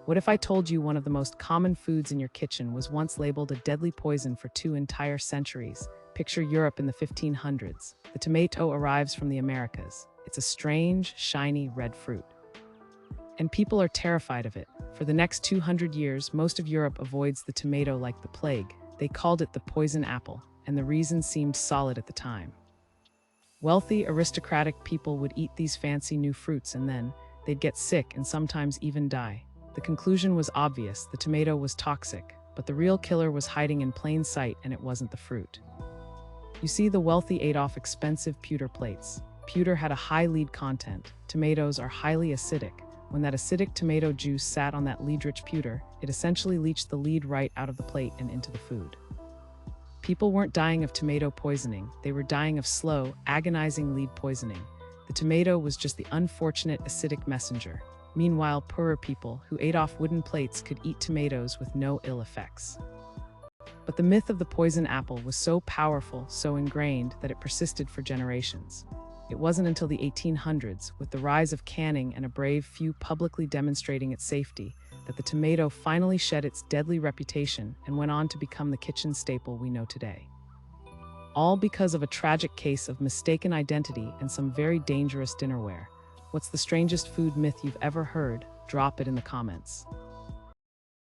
What if I told you one of the most common foods in your kitchen was once labeled a deadly poison for 2 entire centuries? Picture Europe in the 1500s. The tomato arrives from the Americas. It's a strange, shiny red fruit. And people are terrified of it. For the next 200 years, most of Europe avoids the tomato like the plague. They called it the poison apple, and the reason seemed solid at the time. Wealthy, aristocratic people would eat these fancy new fruits and then they'd get sick and sometimes even die. The conclusion was obvious: the tomato was toxic, but the real killer was hiding in plain sight, and it wasn't the fruit. You see, the wealthy ate off expensive pewter plates. Pewter had a high lead content. Tomatoes are highly acidic. When that acidic tomato juice sat on that lead-rich pewter, it essentially leached the lead right out of the plate and into the food. People weren't dying of tomato poisoning, they were dying of slow, agonizing lead poisoning. The tomato was just the unfortunate acidic messenger. Meanwhile, poorer people who ate off wooden plates could eat tomatoes with no ill effects. But the myth of the poison apple was so powerful, so ingrained, that it persisted for generations. It wasn't until the 1800s, with the rise of canning and a brave few publicly demonstrating its safety, that the tomato finally shed its deadly reputation and went on to become the kitchen staple we know today. All because of a tragic case of mistaken identity and some very dangerous dinnerware. What's the strangest food myth you've ever heard? Drop it in the comments.